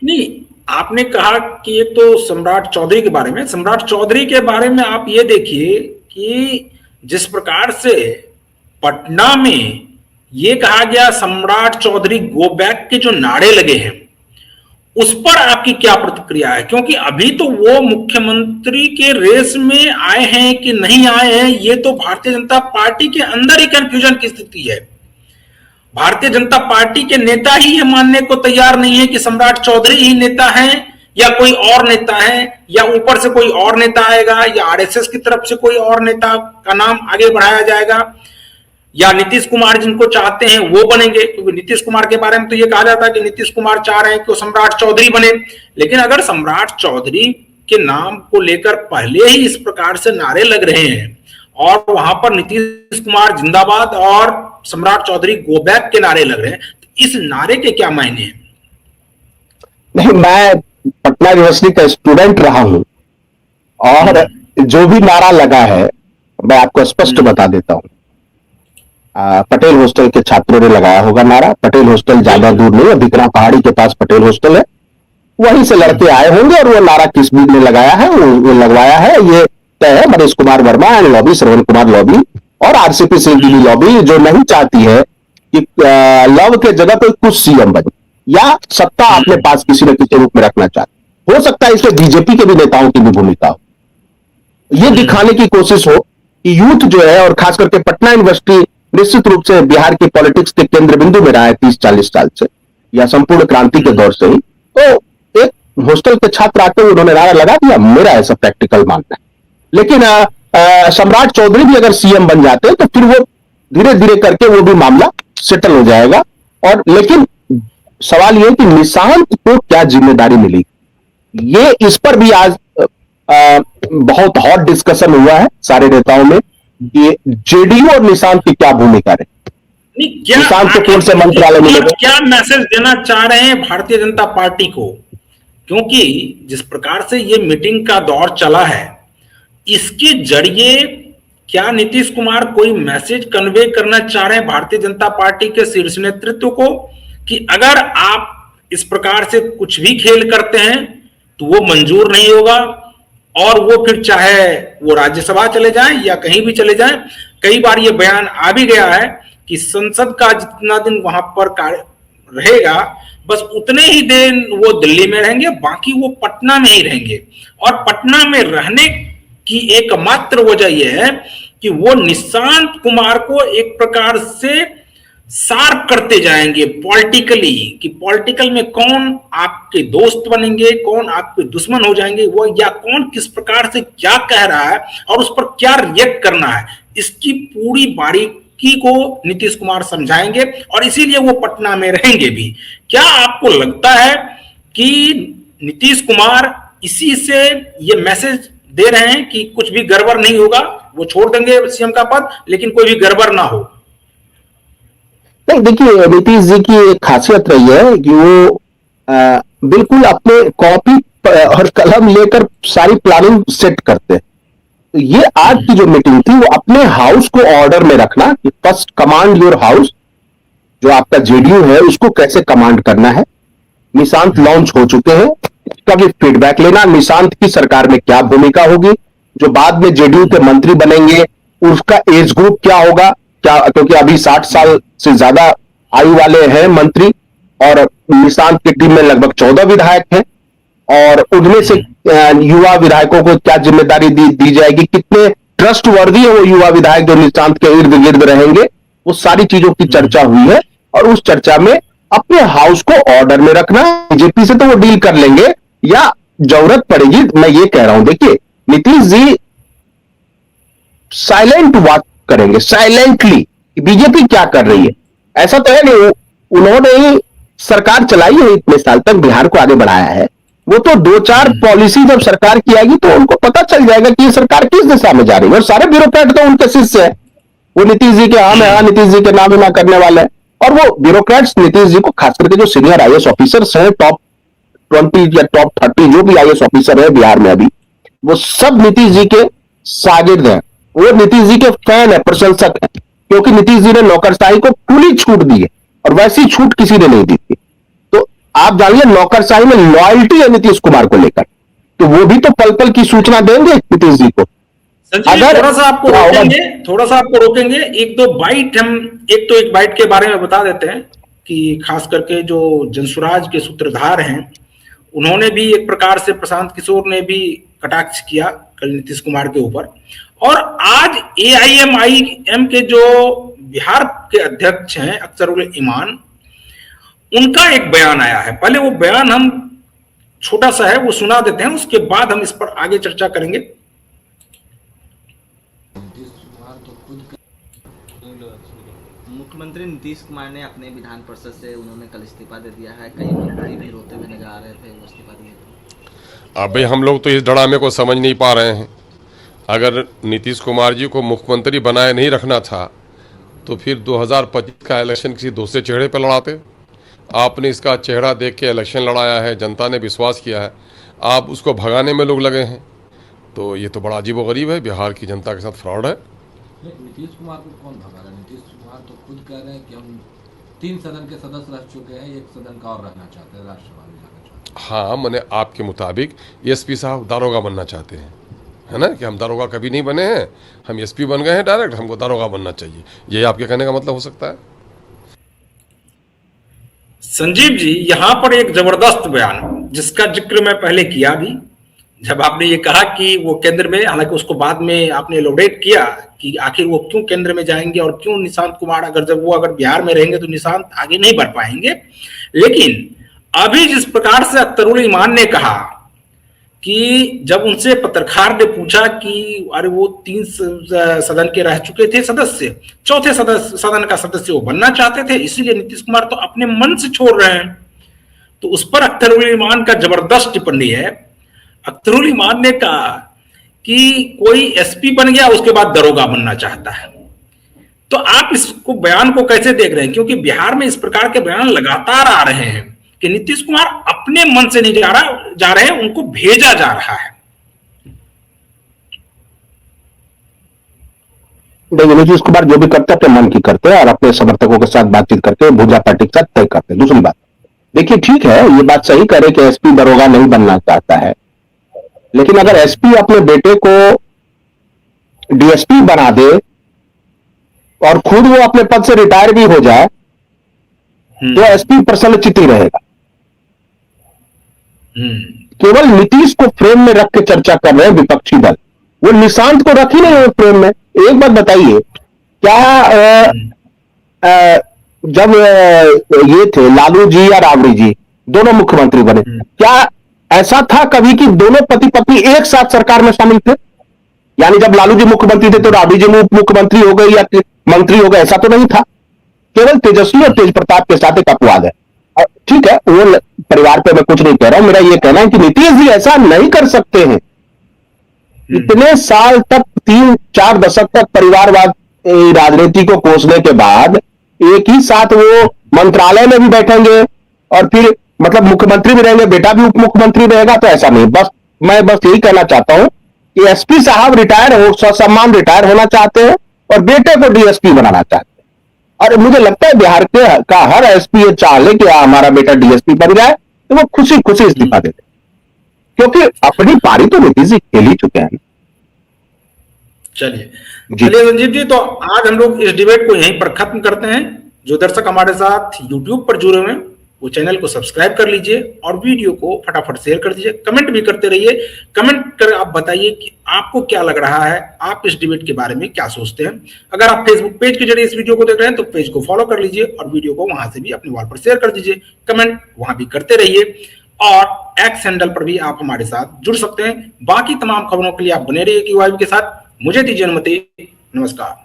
नहीं, आपने कहा कि ये तो सम्राट चौधरी के बारे में, सम्राट चौधरी के बारे में आप ये देखिए कि जिस प्रकार से पटना में ये कहा गया सम्राट चौधरी गो बैक के जो नारे लगे हैं, उस पर आपकी क्या प्रतिक्रिया है? क्योंकि अभी तो वो मुख्यमंत्री के रेस में आए हैं कि नहीं आए हैं, ये तो भारतीय जनता पार्टी के अंदर ही कंफ्यूजन की स्थिति है। भारतीय जनता पार्टी के नेता ही ये मानने को तैयार नहीं है कि सम्राट चौधरी ही नेता हैं या कोई और नेता है, या ऊपर से कोई और नेता आएगा, या आरएसएस की तरफ से कोई और नेता का नाम आगे बढ़ाया जाएगा, या नीतीश कुमार जिनको चाहते हैं वो बनेंगे। क्योंकि नीतीश कुमार के बारे में तो ये कहा जाता है कि नीतीश कुमार चाह रहे हैं कि वो सम्राट चौधरी बने। लेकिन अगर सम्राट चौधरी के नाम को लेकर पहले ही इस प्रकार से नारे लग रहे हैं और वहां पर नीतीश कुमार जिंदाबाद और सम्राट चौधरी गो बैक के नारे लग रहे हैं, तो इस नारे के क्या मायने हैं? नहीं, मैं पटना यूनिवर्सिटी का स्टूडेंट रहा हूं और जो भी नारा लगा है मैं आपको स्पष्ट बता देता हूं। पटेल हॉस्टल के छात्रों ने लगाया होगा नारा। पटेल हॉस्टल ज्यादा दूर नहीं है, भिकरा पहाड़ी के पास पटेल हॉस्टल है, वहीं से लड़के आए होंगे और वो नारा किस बीच ने लगाया है, वो लगवाया है, ये तय है। Manish Kumar Verma and lobby, Shravan Kumar lobby और आरसीपी सिंह की लॉबी, जो नहीं चाहती है कि लव के जगह कोई कुछ सीएम बने या सत्ता अपने पास किसी न किसी रूप में रखना चाहती। हो सकता है इसमें बीजेपी के भी नेताओं की भी भूमिका हो, ये दिखाने की कोशिश हो कि यूथ जो है, और खास करके पटना यूनिवर्सिटी निश्चित रूप से बिहार की पॉलिटिक्स के केंद्र बिंदु में रहा है 30-40 साल से, या संपूर्ण क्रांति के दौर से ही। तो एक हॉस्टल के छात्र आते हुए उन्होंने नारा लगा दिया, मेरा ऐसा प्रैक्टिकल मानना है। लेकिन सम्राट चौधरी भी अगर सीएम बन जाते हैं तो फिर वो धीरे धीरे करके वो भी मामला सेटल हो जाएगा। और लेकिन सवाल ये कि निशांत को क्या जिम्मेदारी मिलेगी, ये इस पर भी आज बहुत हॉट डिस्कशन हुआ है सारे नेताओं में कि जेडीयू और निशांत की क्या भूमिका रहे। निशांत को कौन से मंत्रालय मिलेगा, क्या मैसेज देना चाह रहे हैं भारतीय जनता पार्टी को? क्योंकि जिस प्रकार से ये मीटिंग का दौर चला है, इसके जरिए क्या नीतीश कुमार कोई मैसेज कन्वे करना चाह रहे हैं भारतीय जनता पार्टी के शीर्ष नेतृत्व को कि अगर आप इस प्रकार से कुछ भी खेल करते हैं तो वो मंजूर नहीं होगा, और वो फिर चाहे वो राज्यसभा चले जाएं या कहीं भी चले जाएं। कई बार ये बयान आ भी गया है कि संसद का जितना दिन वहां पर कार्य रहेगा, बस उतने ही दिन वो दिल्ली में रहेंगे, बाकी वो पटना में ही रहेंगे। और पटना में रहने की एकमात्र वजह यह है कि वो निशांत कुमार को एक प्रकार से शार्प करते जाएंगे पॉलिटिकली, कि पॉलिटिकल में कौन आपके दोस्त बनेंगे, कौन आपके दुश्मन हो जाएंगे, वो या कौन किस प्रकार से क्या कह रहा है और उस पर क्या रिएक्ट करना है, इसकी पूरी बारीकी को नीतीश कुमार समझाएंगे और इसीलिए वो पटना में रहेंगे भी। क्या आपको लगता है कि नीतीश कुमार इसी से ये मैसेज दे रहे हैं कि कुछ भी गड़बड़ नहीं होगा, वो छोड़ देंगे सीएम का पद, लेकिन कोई भी गड़बड़ ना हो? नहीं, देखिए नीतीश जी की एक खासियत रही है कि वो बिल्कुल अपने कॉपी और कलम लेकर सारी प्लानिंग सेट करते हैं। तो ये आज की जो मीटिंग थी वो अपने हाउस को ऑर्डर में रखना कि फर्स्ट कमांड योर हाउस, जो आपका जेडीयू है उसको कैसे कमांड करना है। निशांत लॉन्च हो चुके हैं, उसका भी फीडबैक लेना, निशांत की सरकार में क्या भूमिका होगी, जो बाद में जेडीयू के मंत्री बनेंगे उसका एज ग्रुप क्या होगा, क्या, क्योंकि अभी 60 साल से ज्यादा आयु वाले हैं मंत्री और निशांत की टीम में लगभग 14 विधायक हैं, और उनमें से युवा विधायकों को क्या जिम्मेदारी दी जाएगी, कितने ट्रस्ट वर्दी है वो युवा विधायक जो निशांत के इर्द गिर्द रहेंगे, वो सारी चीजों की चर्चा हुई है। और उस चर्चा में अपने हाउस को ऑर्डर में रखना, बीजेपी से तो वो डील कर लेंगे या जरूरत पड़ेगी, मैं ये कह रहा हूं। देखिए नीतीश जी साइलेंट वॉच करेंगे, साइलेंटली बीजेपी क्या कर रही है। ऐसा तो है नहीं, उन्होंने ही सरकार चलाई है, इतने साल तक बिहार को आगे बढ़ाया है। वो तो 2-4 पॉलिसी जब सरकार की आएगी तो उनको पता चल जाएगा कि ये सरकार किस दिशा में जा रही है। और सारे ब्यूरोक्रेट तो उनके शिष्य है, वो नीतीश जी के हाँ में हाँ, नीतीश जी के नाम ही ना करने वाले हैं। और वो ब्यूरोक्रेट्स नीतीश जी को, खास करके जो सीनियर आईएएस ऑफिसर्स हैं, टॉप 20 या टॉप 30 जो भी आईएएस ऑफिसर है बिहार में अभी, वो सब नीतीश जी के शागिर्द हैं, वो नीतीश जी के फैन है, प्रशंसक है, क्योंकि नीतीश जी ने नौकरशाही को खुली छूट दी है और वैसी छूट किसी ने नहीं दी थी। तो आप जानिए नौकरशाही में लॉयल्टी है नीतीश कुमार को लेकर, तो वो भी तो पल पल की सूचना देंगे नीतीश जी को। अगर थोड़ा सा आपको रोकेंगे, एक तो एक बाइट के बारे में बता देते हैं कि खास करके जो जनसुराज के सूत्रधार हैं, उन्होंने भी एक प्रकार से, प्रशांत किशोर ने भी कटाक्ष किया कल नीतीश कुमार के ऊपर। और आज AIMIM के जो बिहार के अध्यक्ष हैं अख्तरुल ईमान, उनका एक बयान आया है। पहले वो बयान हम छोटा सा है वो सुना देते हैं, उसके बाद हम इस पर आगे चर्चा करेंगे। मुख्यमंत्री नीतीश कुमार ने अपने विधान परिषद से उन्होंने कल इस्तीफा दे दिया है। कई मंत्री भी रोते हुए नजर आ रहे थे वो इस्तीफा दिए थे। अभी हम लोग तो इस ड्रामे को समझ नहीं पा रहे हैं। अगर नीतीश कुमार जी को मुख्यमंत्री बनाए नहीं रखना था तो फिर 2025 का इलेक्शन किसी दूसरे चेहरे पर लड़ाते। आपने इसका चेहरा देख के इलेक्शन लड़ाया है, जनता ने विश्वास किया है, आप उसको भगाने में लोग लगे हैं, तो ये तो बड़ा अजीबोगरीब है। बिहार की जनता के साथ फ्रॉड है। नीतीश कुमार को कौन भगा रहा है? नीतीश कुमार तो खुद कह रहे हैं कि हम 3 सदन के सदस्य रह चुके हैं, 1 सदन का और रहना चाहते हैं, राज्यसभा में जाना चाहते हैं। हाँ, मैंने आपके मुताबिक SP साहब दारोगा बनना चाहते हैं, है ना, कि हम दारोगा कभी नहीं बने हैं, हम SP बन गए हैं डायरेक्ट, हमको दारोगा बनना चाहिए, ये आपके कहने का मतलब हो सकता है? संजीव जी, यहां पर एक जबरदस्त बयान जिसका जिक्र मैं पहले किया भी, जब आपने ये कहा कि वो केंद्र में, हालांकि उसको बाद में आपने एलोबरेट किया कि आखिर वो क्यों केंद्र में जाएंगे और क्यों निशांत कुमार, अगर बिहार में रहेंगे तो निशांत आगे नहीं बढ़ पाएंगे। लेकिन अभी जिस प्रकार से अख्तरुल ईमान ने कहा कि जब उनसे पत्रकार ने पूछा कि अरे वो 3 सदन के रह चुके थे सदस्य, 4थे सदन का सदस्य वो बनना चाहते थे, इसीलिए नीतीश कुमार तो अपने मन से छोड़ रहे हैं। तो उस पर अख्तरुल ईमान का जबरदस्त टिप्पणी है। अख्तरुल ईमान ने कहा कि कोई SP बन गया उसके बाद दरोगा बनना चाहता है। तो आप इसको बयान को कैसे देख रहे हैं? क्योंकि बिहार में इस प्रकार के बयान लगातार आ रहे हैं कि नीतीश कुमार अपने मन से नहीं जा रहे हैं, उनको भेजा जा रहा है। देखिए, नीतीश कुमार जो भी करते हैं अपने मन की करते हैं और अपने समर्थकों के साथ बातचीत करके भूजा पार्टी के साथ तय करते हैं। दूसरी बात, देखिए ठीक है, ये बात सही करे कि SP दरोगा नहीं बनना चाहता है, लेकिन अगर SP अपने बेटे को DSP बना दे और खुद वो अपने पद से रिटायर भी हो जाए तो SP प्रसन्नचित्त ही रहेगा। केवल नीतीश को फ्रेम में रख के चर्चा कर रहे हैं विपक्षी दल, वो निशांत को रख ही नहीं है फ्रेम में। एक बात बताइए, क्या जब ये थे लालू जी या राबड़ी जी दोनों मुख्यमंत्री बने, क्या ऐसा था कभी कि दोनों पति पत्नी एक साथ सरकार में शामिल थे? यानी जब लालू जी मुख्यमंत्री थे तो राबड़ी जी उप मुख्यमंत्री हो गए या मंत्री हो गए, ऐसा तो नहीं था। केवल तेजस्वी और तेज प्रताप के साथ एक अपवाद है। ठीक है, वो परिवार पे मैं कुछ नहीं कह रहा हूं, मेरा ये कहना है कि नीतीश जी ऐसा नहीं कर सकते हैं। इतने साल तक 3-4 दशक तक परिवारवाद राजनीति को कोसने के बाद एक ही साथ वो मंत्रालय में भी बैठेंगे और फिर मतलब मुख्यमंत्री भी रहेंगे, बेटा भी उप मुख्यमंत्री रहेगा, तो ऐसा नहीं। मैं यही कहना चाहता हूं कि SP साहब रिटायर हो, ससम्मान रिटायर होना चाहते हैं और बेटे को DSP बनाना चाहते हैं। और मुझे लगता है बिहार का हर SP ये चाह ले कि हमारा बेटा DSP बन जाए, तो वो खुशी खुशी इस्तीफा दे दे, क्योंकि अपनी पारी तो नीतीश जी खेल ही चुके हैं। चलिए संजीव जी, तो आज हम लोग इस डिबेट को यहीं पर खत्म करते हैं। जो दर्शक हमारे साथ YouTube पर जुड़े हुए हैं वो चैनल को सब्सक्राइब कर लीजिए और वीडियो को फटाफट शेयर कर दीजिए, कमेंट भी करते रहिए। कमेंट कर आप बताइए कि आपको क्या लग रहा है, आप इस डिबेट के बारे में क्या सोचते हैं। अगर आप फेसबुक पेज के जरिए इस वीडियो को देख रहे हैं तो पेज को फॉलो कर लीजिए और वीडियो को वहां से भी अपने वॉल पर शेयर कर दीजिए, कमेंट वहां भी करते रहिए और X हैंडल पर भी आप हमारे साथ जुड़ सकते हैं। बाकी तमाम खबरों के लिए आप बने रहिए QIB के साथ। मुझे दीजिए अनुमति, नमस्कार।